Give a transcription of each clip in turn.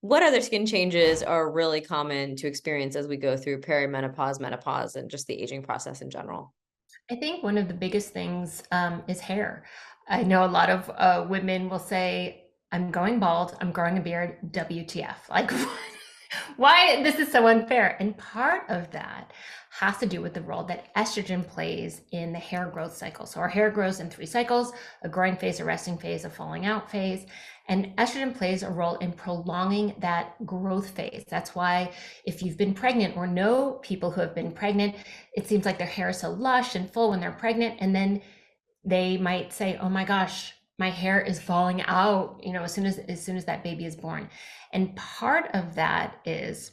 What other skin changes are really common to experience as we go through perimenopause, menopause, and just the aging process in general? I think one of the biggest things is hair. I know a lot of women will say, I'm going bald, I'm growing a beard, WTF. Like, why this is so unfair. And part of that has to do with the role that estrogen plays in the hair growth cycle. So our hair grows in 3 cycles: a growing phase, a resting phase, a falling out phase. And estrogen plays a role in prolonging that growth phase. That's why if you've been pregnant or know people who have been pregnant, it seems like their hair is so lush and full when they're pregnant. And then they might say, oh my gosh, my hair is falling out, as soon as that baby is born. And part of that is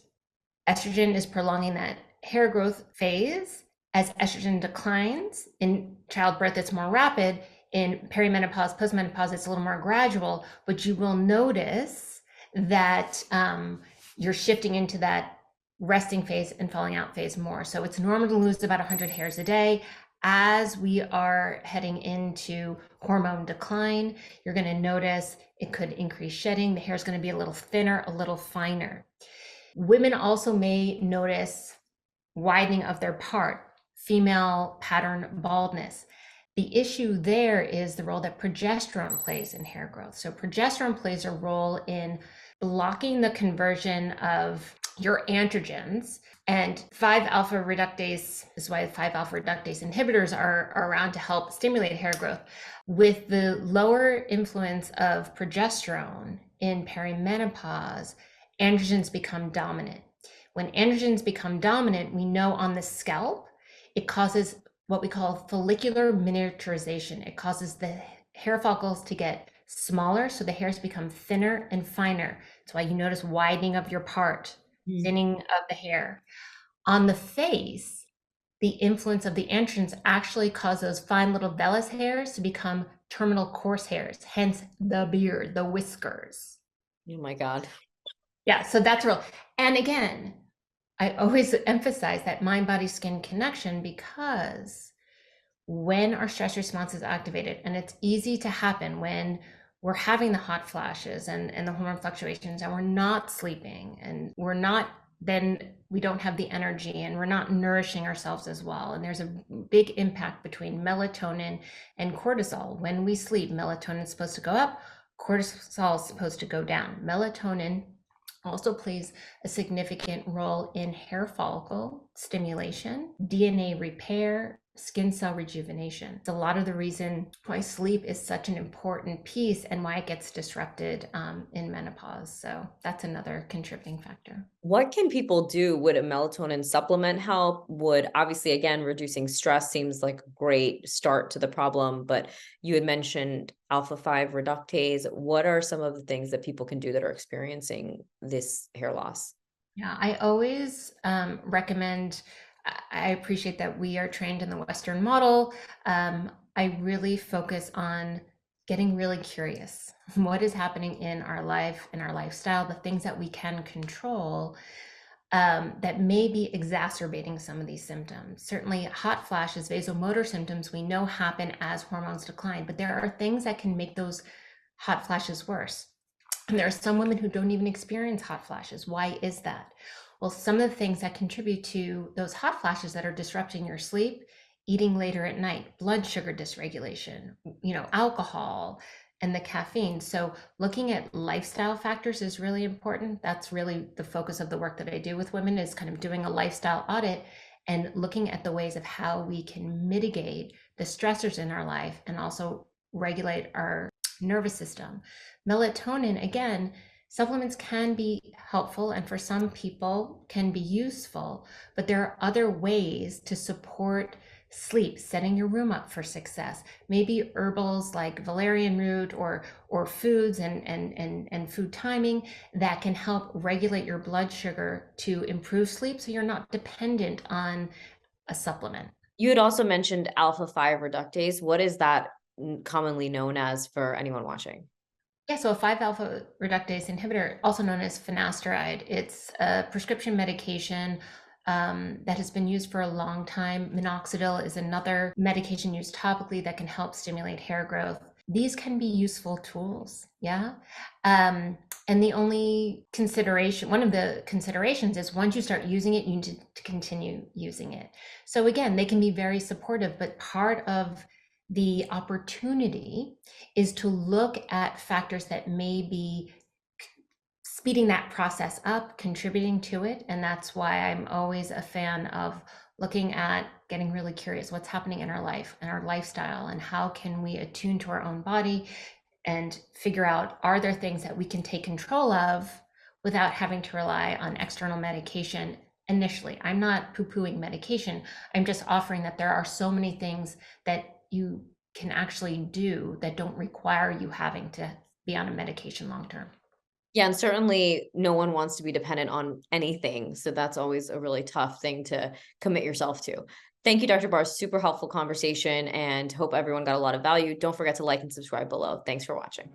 estrogen is prolonging that hair growth phase. As estrogen declines in childbirth, it's more rapid. In perimenopause, postmenopause, it's a little more gradual, but you will notice that you're shifting into that resting phase and falling out phase more. So it's normal to lose about 100 hairs a day. As we are heading into hormone decline, you're going to notice it could increase shedding. The hair is going to be a little thinner, a little finer. Women also may notice widening of their part, female pattern baldness. The issue there is the role that progesterone plays in hair growth. So progesterone plays a role in blocking the conversion of your androgens, and 5-alpha reductase is why 5-alpha reductase inhibitors are around to help stimulate hair growth. With the lower influence of progesterone in perimenopause, androgens become dominant. When androgens become dominant, we know on the scalp, it causes what we call follicular miniaturization. It causes the hair follicles to get smaller, so the hairs become thinner and finer. That's why you notice widening of your part, thinning of the hair. On the face, the influence of the androgens actually cause those fine little vellus hairs to become terminal coarse hairs, hence the beard, the whiskers. Oh my God. Yeah, so that's real. And again, I always emphasize that mind body skin connection, because when our stress response is activated, and it's easy to happen when we're having the hot flashes and the hormone fluctuations, and we're not sleeping, and then we don't have the energy, and we're not nourishing ourselves as well. And there's a big impact between melatonin and cortisol. When we sleep, melatonin is supposed to go up, cortisol is supposed to go down. Melatonin also plays a significant role in hair follicle stimulation, DNA repair, skin cell rejuvenation. It's a lot of the reason why sleep is such an important piece and why it gets disrupted in menopause. So that's another contributing factor. What can people do? Would a melatonin supplement help? Would obviously, again, reducing stress seems like a great start to the problem, but you had mentioned alpha 5 reductase. What are some of the things that people can do that are experiencing this hair loss? Yeah, I always recommend. I appreciate that we are trained in the Western model. I really focus on getting really curious. What is happening in our life, in our lifestyle, the things that we can control that may be exacerbating some of these symptoms. Certainly, hot flashes, vasomotor symptoms, we know happen as hormones decline, but there are things that can make those hot flashes worse. And there are some women who don't even experience hot flashes. Why is that? Well, some of the things that contribute to those hot flashes that are disrupting your sleep: eating later at night, blood sugar dysregulation, alcohol, and the caffeine. So looking at lifestyle factors is really important. That's really the focus of the work that I do with women, is kind of doing a lifestyle audit and looking at the ways of how we can mitigate the stressors in our life and also regulate our nervous system. Melatonin, again, supplements can be helpful and for some people can be useful, but there are other ways to support sleep, setting your room up for success. Maybe herbals like valerian root or foods and food timing that can help regulate your blood sugar to improve sleep so you're not dependent on a supplement. You had also mentioned alpha 5 reductase. What is that commonly known as for anyone watching? Yeah, so a 5-alpha reductase inhibitor, also known as finasteride, it's a prescription medication that has been used for a long time. Minoxidil is another medication used topically that can help stimulate hair growth. these can be useful tools. Yeah. Um, and the only consideration, one of the considerations is once you start using it, you need to continue using it. So again, they can be very supportive, but part of the opportunity is to look at factors that may be speeding that process up, contributing to it. And that's why I'm always a fan of looking at getting really curious what's happening in our life and our lifestyle, and how can we attune to our own body and figure out, are there things that we can take control of without having to rely on external medication initially. I'm not poo-pooing medication. I'm just offering that there are so many things that you can actually do that don't require you having to be on a medication long term. Yeah, and certainly no one wants to be dependent on anything, so that's always a really tough thing to commit yourself to. Thank you, Dr. Barr, super helpful conversation, and hope everyone got a lot of value. Don't forget to like and subscribe below. Thanks for watching.